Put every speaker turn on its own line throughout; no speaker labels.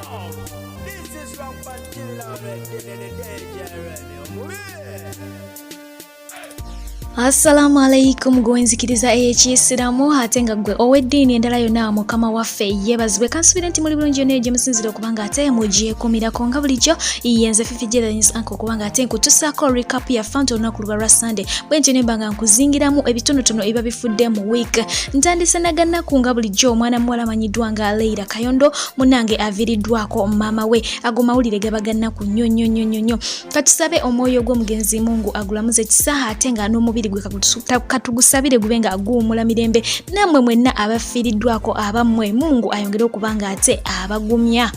This is Rock Until already in the danger already.
Assalamu alaikum gwenzikiriza ekiyisiramu ate nga gwe oweddiini endala yonna mukama waffe yeebazibwe kansubira nti muli bulungi yonna gye musinzira okubanga ate mugyekumirako nga bulijjo yenze Fifi Geraldines Uncle okubanga ate nkutusaako recap ya fanta olunaku lwa lwa Sunday bwentyo ne mbanga nkuzingiramu ebitonotono eba bifudde mu week ntandise nagannaku nga bulijjo omwana muwala amanyiddwa nga Leila Kayondo munange aviiriddwako maama we ago mawulire gabagannaku nnyo katusabe omwoyo gw'omugenzi Mungu agulamuze ekisaaha ate nga n'omubiri katugusabire gubenga aguwumula mirembe namwe mwenna abafiiriddwako abamwe Mungu ayongere okubanga ate abagumya.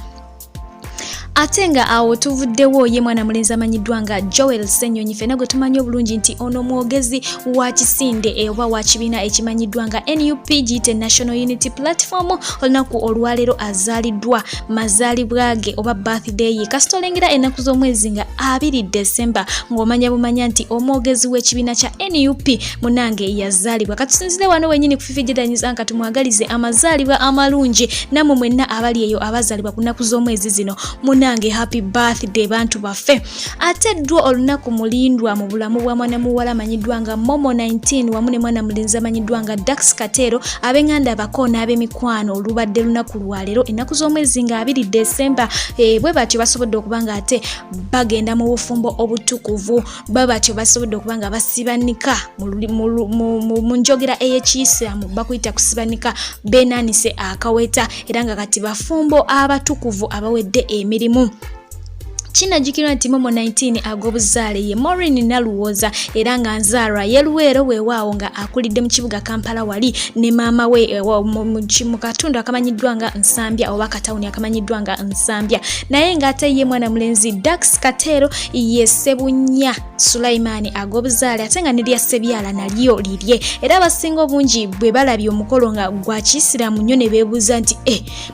Ate nga awo tuvuddewo ye mwana mulenzi amanyiddwa nga Joel Ssenyonyi ffenna gwe tumanyi obulungi nti ono mwogezi wa Kisinde oba wa kibiina ekimanyiddwa nga NUP giyite National Unity Platform olunaku olwaleero azaaliddwa mazaalibwa ge oba birthday ye kasita olengera ennaku z'omwezi nga 2 December ng'omanya bumanya nti omwogezi w'ekibiina kya NUP munange yazaalibwa katusinzire wano wenyini ku Fifi Geraldines Uncle tumwagalize amazaalibwa amalungi namwe mwenna abali eyo abazaalibwa ku nnaku z'omwezi zino nange happy birthday bantu baffe. Ate ddwa olunaku mulindwa mu bulamu bwa mwana muwala amanyiddwa nga Momo 19 wamu ne mwana mulenzi amanyiddwa nga Dax Katero ab'enganda abakoona ab'emikwano olubadde lunaku lwaleero ennaku z'omwezi nga 2 December bwe batyo basobodde okubanga ate bagenda mu bufumbo obutukuvu batyo basobodde okubanga basibanika mu njogera ey'ekiyisiramu bakuyita kusibanika benanise akaweta era nga kati bafumbo abatukuvu abawedde emirimu. Kinajjukirwa nti Momo 19 ag'obuzaale ye Maureen Naluwoza era nga nzaalwa ye Luweero weewaawo nga akulidde mu kibuga Kampala wali ne maama we mu katundu akamanyiddwa nga Nsambya oba katawuni akamanyiddwa nga Nsambya naye ng'ate ye mwana mulenzi Dax Katero ye Ssebunya Sulaiman ag'obuzaale ate nga ne lya Ssebyala nalyo lirye era abasinga obungi bwe balabye omukolo nga gwa Kiyisiraamu nnyo ne beebuuza nti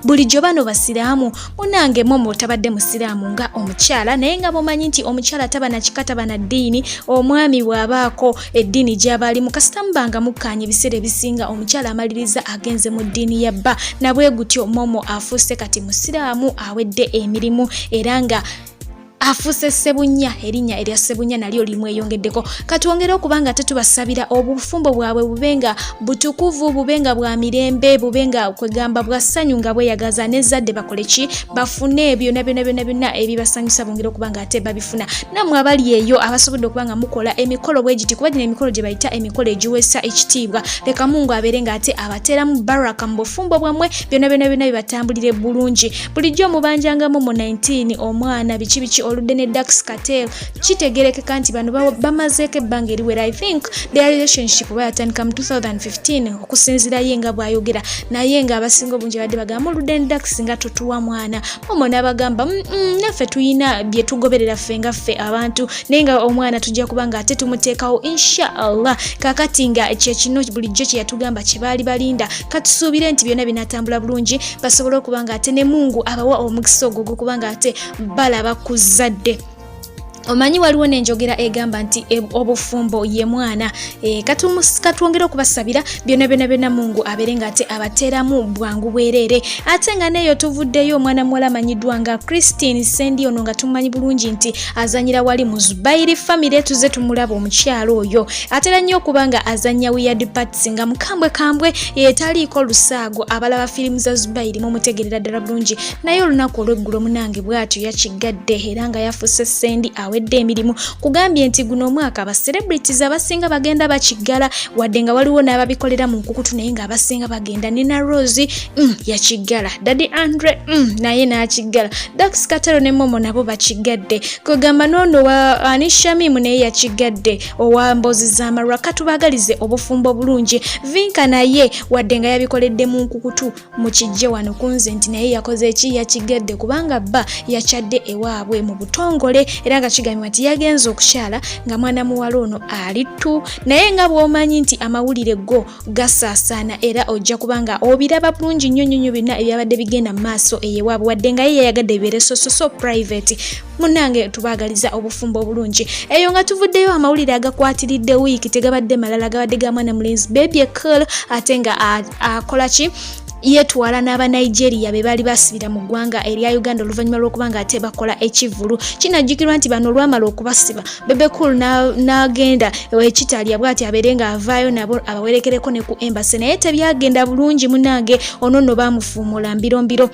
bulijjo bano basiraamu munange Momo tabadde musiraamu nga omukyala naye nga bomanyi nti omukyala taba na kika taba na ddiini omwami bw'abaako eddiini gy'abali mu kasita mubanga mukkaanya ebiseera ebisinga omukyala amaliriza agenze mu ddiini ya bba na bwe gutyo Momo afuuse kati musiraamu awedde emirimu era nga afuuse Ssebunya erinnya erya Ssebunya nalyo limweyongeddeko katwongere okubanga tetubasabira obufumbo bwabwe bubenga butukuvu bubenga bwa mirembe bubenga kwegamba bwa ssanyu nga bweyagaza n'ezzadde bakole ki bafune byonna ebibasanyusa bongere okubanga ate babifuna namwe abali eyo abasobodde okubanga mukola emikolo bwe giti kuba gino emikolo gye bayita emikolo egiweesa ekitiibwa leka Mungu abeere nga ate abateeramu baraka mu bufumbo bwammwe byonna bibatambulire bulungi bulijjo mubanjanga Momo 19 omwana biki oludde ne Dax Katero kitegerekeka nti bano bamazeeko ebbanga eriwera. I think their relationship bayatandika mu 2015 okusinzira ye nga bwayogera naye nga abasinga obungi badde bagamba oludde ne Dax nga totuwa mwana Momo n'abagamba naffe tuyina bye tugoberera ffe nga ffe abantu naye nga omwana tujja kubanga ate tumuteekawo inshallah kakati nga kyekino bulijjo kye yatugamba kye baali balinda katusuubire nti byonna binatambula bulungi basobole okubanga ate ne Mungu abawa omukisa ogwo gw'okubanga ate balaba ku zadde. Omanyi waliwo n'enjogera egamba nti obufumbo ye mwana katwongera okubasabira byonna Mungu abeere nga ate abateeramu bwangu bwereere ate nga neeyo tuvuddeyo omwana muwala amanyiddwa nga Christine Sendi ono nga tumanyi bulungi nti azanyira wali mu Zubairi family tuze tumulaba omukyalo oyo atera nnyo okubanga azanya weird parts nga mukambwe etaliiko lusaago abalaba firimu za Zubairi mumutegerera ddala bulungi naye olunaku olw'eggulo munange bw'atyo yakigadde era nga yafuuse Sendi awedde emirimu kugambye nti guno omwaka aba celebrities abasinga bagenda bakiggala wadde nga waliwo n'ababikolera mu nkukutu naye nga abasinga bagenda Nina Rose yakiggala Daddy Andre naye n'akiggala Dax Katero ne Momo nabo bakigadde kugamba n'ono wa Anisha Mimu naye yakigadde owa Mbozi z'Amarwa katubagalize obufumbo bulungi Vinka naye wadde nga yabikoledde mu nkukutu mu kijje wano kunze nti naye yakoze eki yakigadde kubanga bba yakyadde ewaabwe mu butongole era nga kigambibwa nti yagenze okukyala nga mwana muwala ono alittu naye nga bw'omanyi nti amawulire go gasaasaana era ojja kubanga obiraba bulungi nnyo byonna ebyabadde bigenda mu maaso eyewaabwe wadde nga ye yayagadde bibeere so private munange tubagaliza obufumbo bulungi eyo nga tuvuddeyo amawulire agakwatiridde wiiki tegabadde malala gabadde ga mwana mulenzi Baby Cool ate nga akola ki yetwala n'aba Nigeria be bali basibira mu ggwanga erya Uganda oluvannyuma lw'okubanga ate bakola ekivulu. Kinajjukirwa nti bano olwamala okubasiba Bebe Cool n'agenda ekitaalya bw'ati abeere nga avaayo nabo abawerekereko ne ku embassy naye tebyagenda bulungi munange ono nno baamufuumula mbirombiro.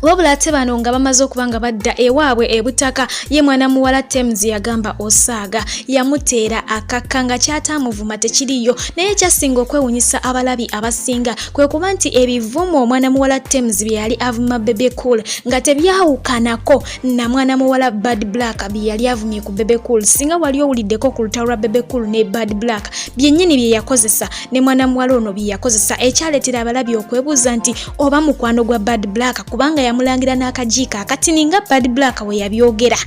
Wabula ate bano nga bamaze okubanga badda ewaabwe ebutaka ye mwana muwala Tems yagamba osaaga yamuteera akakka nga kyatamuvuma tekiriyo naye kyasinga okwewunyisa abalabi abasinga kwe kuba nti ebivumo omwana muwala Tems bye yali avuma Bebe Cool nga tebyawukanako na mwana muwala Bad Black bye yali avumye ku Bebe Cool. Singa wali owuliddeko ku lutalo lwa Bebe Cool ne Bad Black byennyini bye yakozesa ne mwana muwala ono bye yakozesa ekyaleetera abalabi okwebuuza nti oba mukwano gwa Bad Black kubanga yamulangira n'akajiika akatini nga Bad Black we yabyogera.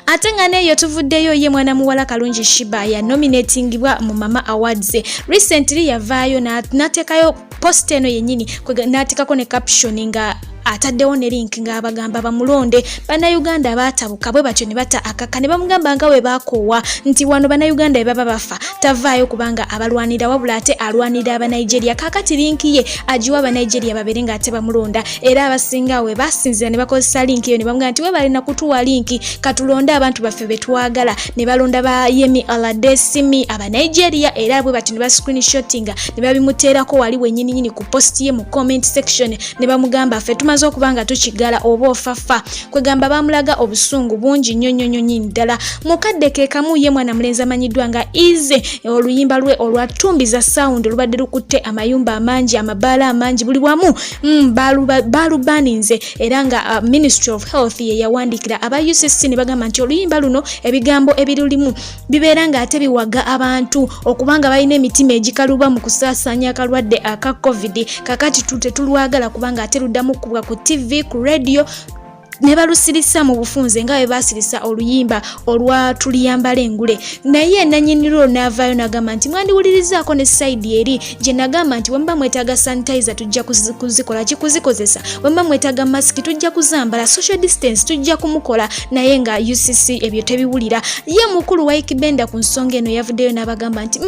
Ate nga neyo tuvuddeyo ye mwana muwala Kalungi Shiba ya nominatingibwa mu Mama Awards. Recently yavaayo n'ateekayo post eno yennyini n'ateekako ne caption nga ataddewo ne link ng'abagamba bamulonde. Bannayuganda baatabuka bwe batyo ne bata akaka ne bamugamba nga we baakoowa nti wano bannayuganda baba bafa tavaayo kubanga abalwanira wabula ate alwanira abanigeria. Kaakati linki ye agiwa abanigeria babeere ng'ate bamulonda era abasinga we basinzira ne bakozesa linki eyo ne bamugamba nti we balina kutuwa linki katulonde abantu baffe be twagala. Ne balonda ba Yemi Alade Simi abanigeria era bwe batyo ne ba screenshottinga ne babimuteerako wali wennyini ku post ye mu comment section ne bamugamba ffe tumaze okubanga tukigala oba ofafa. Kwegamba bamulaga obusungu bungi nnyo ddala. Mukadde ke kamu ye mwana mulenzi amanyiddwa nga Eazy oluyimba lwe olwatumbiza sound olubadde lukutte amayumba amangi amabaala amangi buli wamu balubaninze era nga Ministry of Health ye yawandiikira aba UCC ne bagamba nti oluyimba luno ebigambo ebirulimu bibeera nga ate biwaga abantu okubanga balina emitima egikaluba mu kusaasaanya akalwadde aka COVID. Kakati tetulwagala kubanga ate luddamu kubwa ku TV ku radio ne balusirisa mu bufunze nga bwe basirisa oluyimba olwa tuliyambala engule. Naye nannyiniro n'avaayo n'agamba nti mwandiwulirizaako ne side eri gye nagamba nti wemba mwetaaga sanitizer tujja kuzikola kuzikozesa, wemba mwetaaga mask tujja kuzambala, social distance tujja kumukola. Naye nga UCC ebyo tebiwulira. Ye mukulu wa Ikibenda ku nsonga eno yavuddeyo n'abagamba nti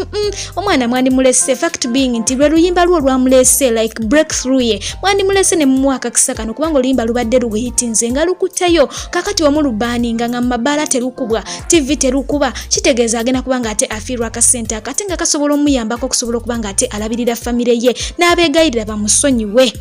omwana mwandimulese, fact being nti lwe luyimba lwo lwamulese like breakthrough ye mwandimulese ne mumuwa akakisa kano kubanga oluyimba lubadde luhitinze nga lukuteyo. Kakati wamulubaninga nga mabaala terukubwa, TV terukuba, kitegeeza agenda kubanga ate afiirwa akasente akate nga kasobola omuyambako okusobola okubanga ate alabirira famire ye n'abeegayirira bamusonyiwe.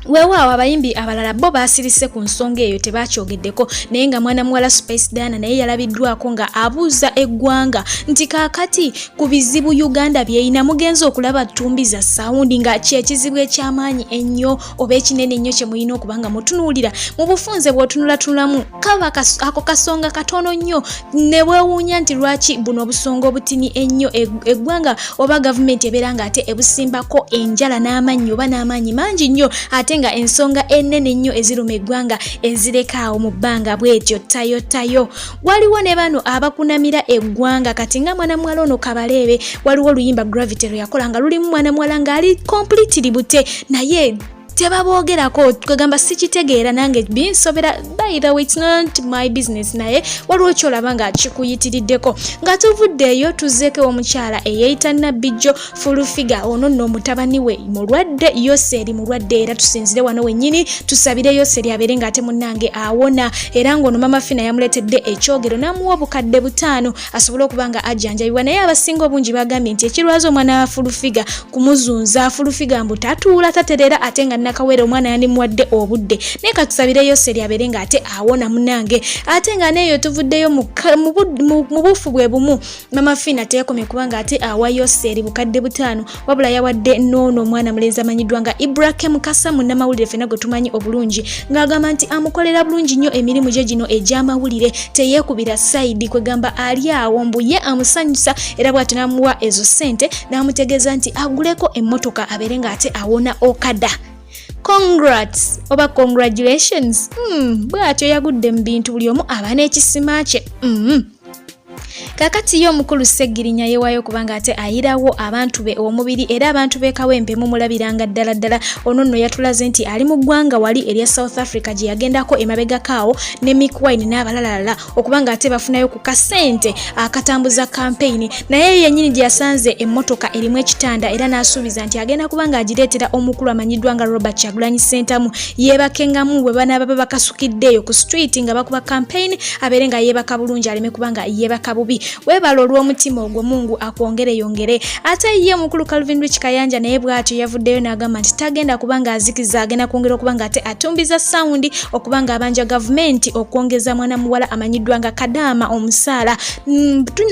Weewaawo abayimbi abalala bo baasirise ku nsonga eyo tebakyogeddeko naye nga mwana muwala Spice Diana naye yalabiddwako nga abuuza eggwanga nti kaakati ku bizibu Uganda byeyina mugenzi okulaba tumbiza sawundi nga kyekizibu ekyamaanyi ennyo oba ekinene ennyo kye muyina okubanga mutunuulira mu bufunze bw'otunulatunulamu kaba ako kasonga katono nnyo ne weewuunya nti lwaki buno obusonga obutini ennyo eggwanga oba gavumenti ebeera nga ate ebusimbako enjala n'amannyo oba n'amaanyi mangi nnyo ate nga ensonga ennene ennyo eziruma eggwanga ezireka awo mu bbanga bwetyo tayo. Waliwo ne bano abakunamira eggwanga kati nga mwana muwala ono Kabaleebe waliwo oluyimba Gravity lwe yakola nga lulimu mwana muwala ng'ali completely bute naye tebaboogerako twegamba sikitegeera nange binsobera by the way it's not my business naye waliwo kyolaba nga kikuyitiriddeko. Nga tuvuddeeyo tuzeeko omukyala eyeyita Nabijjo Fulufiga ono nno mutabani we mulwadde Yoseri mulwadde era tusinzire wano wennyini tusabire Yoseri abeere nga ate munnange awona era ng'ono mama Fina yamuleetedde ekyogero n'amuwa obukadde 5 asobole okubanga ajjanjabibwa naye abasinga obungi bagambye nti ekirwaza omwana wa Fulufiga kumuzunza Fulufiga mbu tatuula taterera ate nga nakawere omwana yandimuwadde obudde naye katusabire Yoseri abeere nga ate awona munange ate nga neyo tuvuddeyo mu bufu bwe bumu mama Fina teyakomye kubanga ate awa Yoseri bukadde 5 wabula yawadde noono omwana mulenzi amanyiddwa nga Ibrahim Kasa munnamawulire fena gwe tumanyi obulungi ng'agamba nti amukolera bulungi nnyo emirimu gye gino egy'amawulire teyeekubira sayidi kwegamba ali awo mbu ye amusanyusa era bw'ati n'amuwa ezo ssente n'amutegeeza nti aguleko emmotoka abeere nga ate awona okada. Congrats oba congratulations. Bw'atyo yagudde mu bintu buli omu aba n'ekisima kye. kakati yo omukulu Sseggirinya yeewayo kubanga ate ayirawo abantu be omubiri era abantu be Kawempe mumulabiranga ddala ono nno yatulaze nti ali mu ggwanga wali erya South Africa gye yagendako emabega kaawo ne Mick Wine n'abalalala okubanga ate bafunayo ku kasente akatambuza campaign naye yennyini gye yasanze emmotoka erimu ekitanda era n'asuubiza nti agenda kubanga agireetera omukulu amanyiddwa nga Robert Kyagulanyi Ssentamu yeebakengamu bwe banaaba bakasukiddeeyo ku street nga bakuba campaign abeere nga yeebaka bulungi aleme kubanga yeebaka bubi weebala olw'omutima ogwo Mungu akwongere yongere ate ye omukulu Calvin Rich Kayanja naye bw'atyo yavuddeyo n'agamba nti tagenda kubanga azikiza agenda kwongera okubanga ate atumbiza sound okubanga abanja gavumenti okwongeza mwana muwala amanyiddwa nga Kadaama omusaala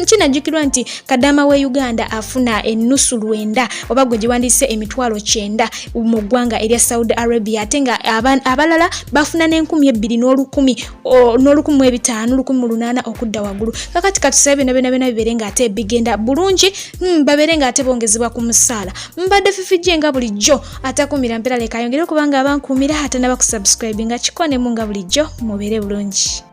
kinajjukirwa nti Kadaama we Uganda afuna ennusu 9 oba gwe giwandiise emitwalo 9 mu ggwanga erya Saudi Arabia ate nga abalala bafuna n'1,500 okudda waggulu kakati katusabe bino bibeere nga ate bigenda bulungi babeere nga ate bongezebwa ku musaala mbadde Fifijje nga bulijjo atakumira mpera leka yongere kubanga abankumira ate n'abakusubscribe nga kikone mu nga bulijjo mubeere bulungi.